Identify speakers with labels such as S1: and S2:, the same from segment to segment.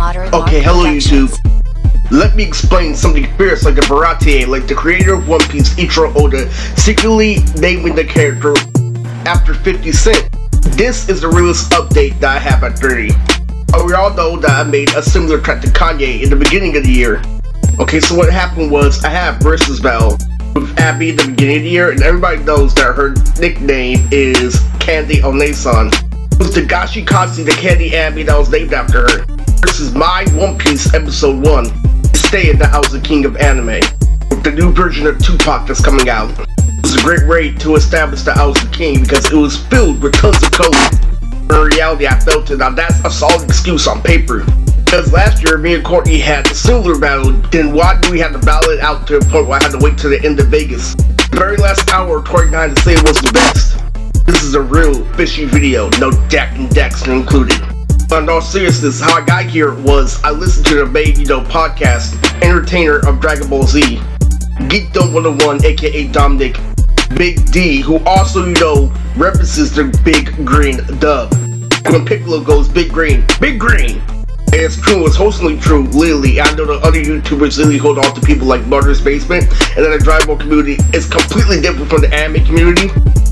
S1: Moderate
S2: Okay, hello
S1: Productions.
S2: YouTube. Let me explain something fierce like a Baratier, like the creator of One Piece, Ichiro Oda, secretly naming the character after 50 Cent. This is the realest update that I have at 30. We all know that I made a similar track to Kanye in the beginning of the year. Okay, so what happened was I have Versus Battle with Abby in the beginning of the year, and everybody knows that her nickname is Candy Onesan. It was the Gashi Kasi, the Candy Abby that was named after her. Versus my One Piece Episode 1, Stay that I was the king of anime, with the new version of Tupac that's coming out. It was a great way to establish that I was the king because it was filled with tons of code. In reality, I felt it. Now that's a solid excuse on paper. Because last year, me and Courtney had a similar battle, then why do we have to battle it out to the point where I had to wait till the end of Vegas? The very last hour of 29 to say it was the best. This is a real fishy video, no Jack and Daxter included. But in all seriousness, how I got here was I listened to the main, podcast, entertainer of Dragon Ball Z, Geekdom 101, aka Dominic, Big D, who also, references the Big Green dub. When Piccolo goes Big Green, Big Green! And it's true, it's wholesomely true, Lily. I know the other YouTubers really hold on to people like Mother's Basement, and then the Dragon Ball community is completely different from the anime community,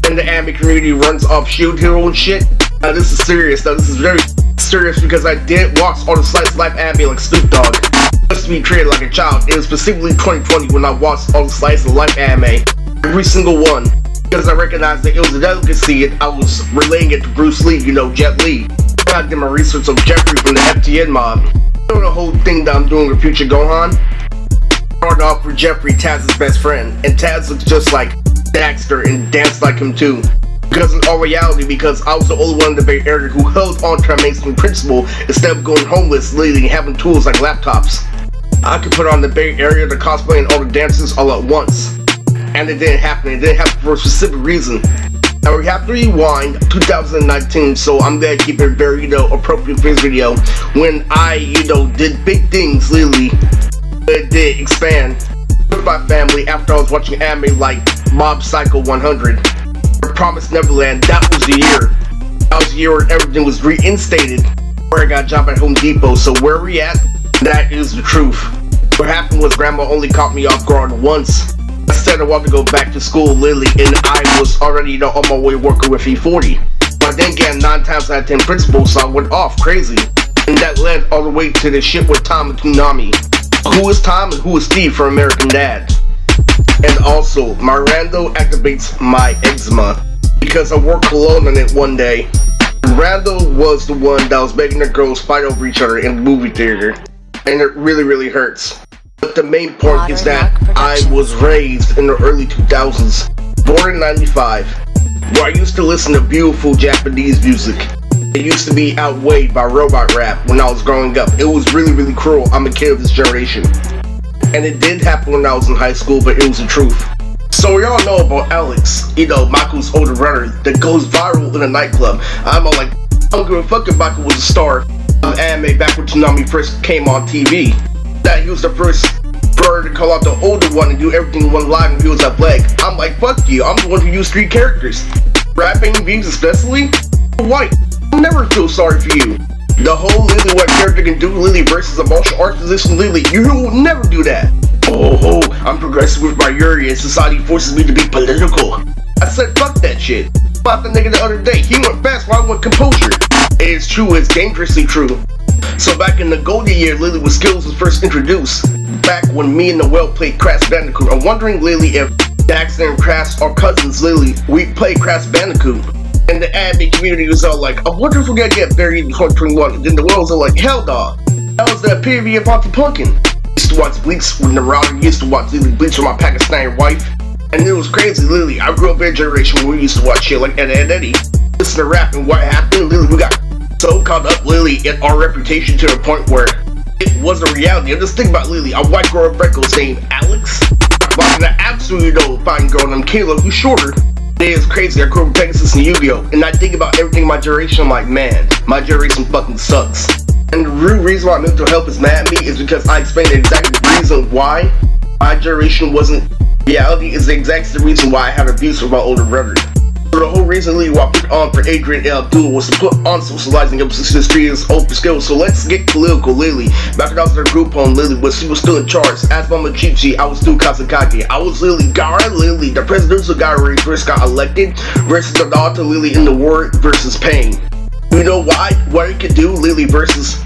S2: and the anime community runs off Shield Hero and shit. Now this is serious, this is very serious because I did watch all the Slice of Life anime like Snoop Dogg. Just to be treated like a child. It was specifically 2020 when I watched all the Slice of Life anime, every single one, because I recognized that it was a delicacy and I was relaying it to Bruce Lee, Jet Li. I did my research on Jeffrey from the FTN mob. The whole thing that I'm doing with Future Gohan started off with Jeffrey, Taz's best friend, and Taz looks just like Daxter and danced like him too. Because in all reality, because I was the only one in the Bay Area who held on to our mainstream principle instead of going homeless, literally having tools like laptops. I could put on the Bay Area, the cosplay, and all the dances all at once. And it didn't happen. It didn't happen for a specific reason. Now we have to rewind 2019, so I'm gonna keep it very, appropriate for this video. When I, did big things, literally, it did expand with my family after I was watching anime like Mob Psycho 100. Promised Neverland, that was the year. That was the year where everything was reinstated, where I got a job at Home Depot. So where we at? That is the truth. What happened was Grandma only caught me off guard once. I said I wanted to go back to school, Lily, and I was already, on my way working with E40. But then again, 9 times out of 10 principals, so I went off crazy. And that led all the way to the shit with Tom and Toonami. Who is Tom and who is Steve for American Dad? And also, my rando activates my eczema because I wore cologne on it one day. Rando was the one that was making the girls fight over each other in the movie theater, and it really, really hurts. But the main point is that I was raised in the early 2000s, born in 95, where I used to listen to beautiful Japanese music. It used to be outweighed by robot rap when I was growing up. It was really, really cruel. I'm a kid of this generation. And it did happen when I was in high school, but it was the truth. So we all know about Alex, Maku's older brother, that goes viral in a nightclub. I'm all like, I don't give a fuck if Maku was a star of anime back when Toonami first came on TV. That he was the first brother to call out the older one and do everything in one line when he was at Black. I'm like, fuck you, I'm the one who used 3 characters. Rapping beams especially? White, I'll never feel sorry for you. The whole Lily what character can do Lily versus a martial arts position Lily, you will never do that. Oh, I'm progressive with my Yuri and society forces me to be political. I said fuck that shit. Fought the nigga the other day, he went fast while I went composure. It's true, it's dangerously true. So back in the golden year, Lily with skills was first introduced. Back when me and Noel played Crash Bandicoot. I'm wondering, Lily, if Daxter and Crash are cousins, Lily. We played Crash Bandicoot. And the anime community was all like, I wonder if we're gonna get buried in 2021. And then the world was all like, hell no. That was the epitome of Monty Pumpkin. I used to watch Bleach with Narada, used to watch Lily Bleach with my Pakistani wife. And it was crazy, Lily. I grew up in a generation where we used to watch shit like Ed, Ed, Eddie. Listen to rap, and what happened, Lily, we got so caught up, Lily, in our reputation to the point where it was a reality. And just think about Lily, a white girl of Freckles named Alex, watching an absolutely fine girl named Kayla who's shorter. It is crazy. I grew up with Pegasus and Yu-Gi-Oh! And I think about everything in my generation, I'm like, man, my generation fucking sucks. And the real reason why mental health is mad at me is because I explained the exact reason why my generation wasn't reality is the exact reason why I had abuse with my older brother. So the whole reason Lily why I put on for Adrian and Abdul was to put on socializing episodes to street his open skills. So let's get political. Lily, back when I was in their group home, Lily was still in charge. As Mama Chichi, I was still Kazakage. I was Lily Gara Lily, the presidential guy when he first got elected, versus the daughter Lily in the war versus pain. You know why? What it could do, Lily versus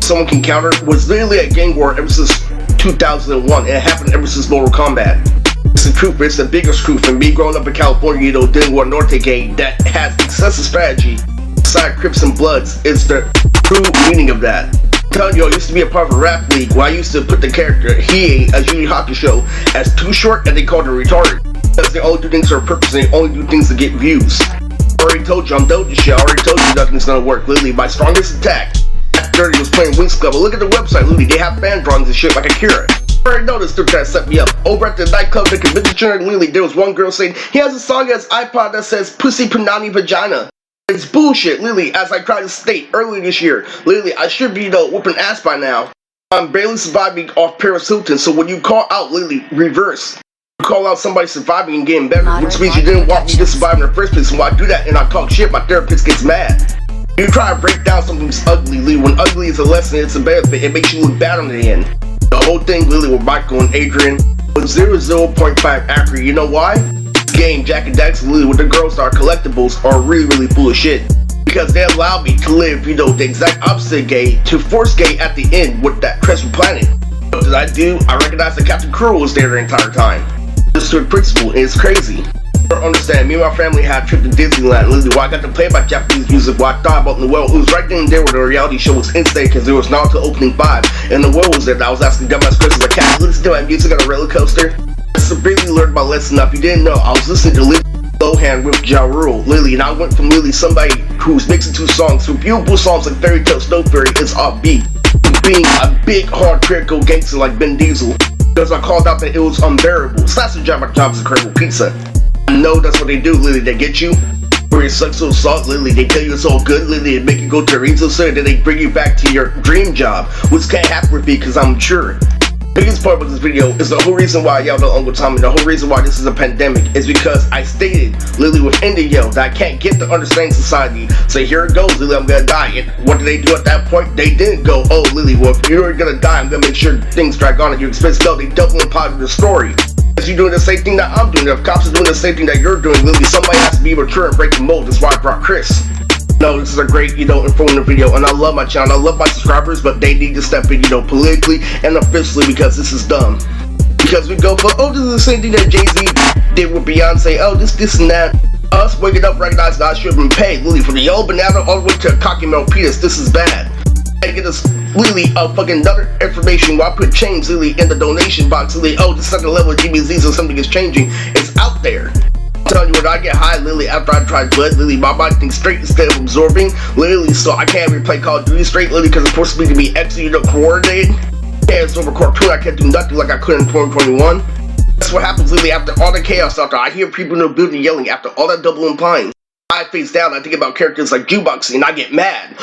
S2: someone can counter, was literally a gang war ever since 2001, and it happened ever since Mortal Kombat. It's the truth, it's the biggest truth. And me growing up in California, dealing with a Norte gang that has excessive strategy, side Crips and Bloods, is the true meaning of that. I'm telling you, I used to be a part of a rap league where I used to put the character Hiei, a Yu Yu Hakusho, as too short and they called it retarded. Because they only do things for a purpose and they only do things to get views. I already told you, I'm done with this shit. I already told you nothing's gonna work. Literally, my strongest attack after 30 was playing Wings Club. But look at the website, literally, they have fan drawings and shit like Akira. I already noticed they're trying to set me up. Over at the nightclub, the convention center, literally, there was one girl saying he has a song on his iPod that says Pussy Punani Vagina. It's bullshit, literally, as I tried to state earlier this year. Literally, I should be, whooping ass by now. I'm barely surviving off Paris Hilton, so when you call out, literally, reverse. You call out somebody surviving and getting better, which means you didn't want me to survive in the first place. And when I do that and I talk shit, my therapist gets mad. You try to break down something's ugly, Lily. When ugly is a lesson, it's a benefit. It makes you look bad on the end. The whole thing, Lily, with Michael and Adrian was 0.5 accurate. You know why? This game, Jack and Dax, Lily, with the Girls Star collectibles are really full of shit. Because they allowed me to live, the exact opposite gay to force gay at the end with that Crescent Planet. What did I do? I recognized that Captain Cruel was there the entire time. This is principle, and it's crazy. You don't understand, me and my family had a trip to Disneyland, literally, where I got to play my Japanese music, while I thought about Noel. It was right then and there where the reality show was insane, because there was Naruto opening 5, and Noel was there, and I was asking dumbass questions like, can I listen to my music on a roller coaster? I severely learned my lesson. If you didn't know, I was listening to Lindsay Lohan with Ja Rule, Lily, and I went from Lily, somebody who's mixing two songs, from beautiful songs like Fairy Tale Snow Fairy is offbeat, to being a big, hard, critical gangster like Ben Diesel, because I called out that it was unbearable. Slash the job, my job is incredible pizza. I know that's what they do, Lily. They get you for your sexual assault, Lily. They tell you it's all good, Lily, and make you go to a Rizzo center, then they bring you back to your dream job, which can't happen with me because I'm mature. The biggest part of this video is the whole reason why I yelled at Uncle Tommy. The whole reason why this is a pandemic is because I stated, Lily, within the yell, that I can't get to understand society. So here it goes, Lily, I'm gonna die. And what did they do at that point? They didn't go, oh, Lily, well, if you're gonna die, I'm gonna make sure things drag on at your expense. No, they double impounded the story. Because you're doing the same thing that I'm doing. If cops are doing the same thing that you're doing, Lily, somebody has to be mature and break the mold. That's why I brought Chris. No, this is a great, informative video, and I love my channel, I love my subscribers, but they need to step in, politically and officially, because this is dumb. Because we go for, oh, this is the same thing that Jay-Z did with Beyonce, oh, this and that. Us waking up recognizing that I should have been paid, Lily, from the yellow banana all the way to cocky male penis, this is bad. I get us, Lily, fucking another information where I put change, Lily, in the donation box, Lily, oh, the second level of GBZ, so something is changing, it's out there. I'm telling you, when I get high, Lily, after I try blood, Lily, my body thinks straight instead of absorbing, Lily, so I can't even play Call of Duty straight, Lily, because it's forced me to be coordinated. Yeah, it's over cartoon, I can't do nothing like I could in 2021. That's what happens, Lily, after all the chaos out there. I hear people in the building yelling after all that double implying. I face down, I think about characters like Jukebox, and I get mad.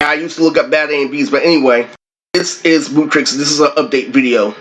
S2: I used to look up bad A and Bs, but anyway, this is Bootrix, this is an update video.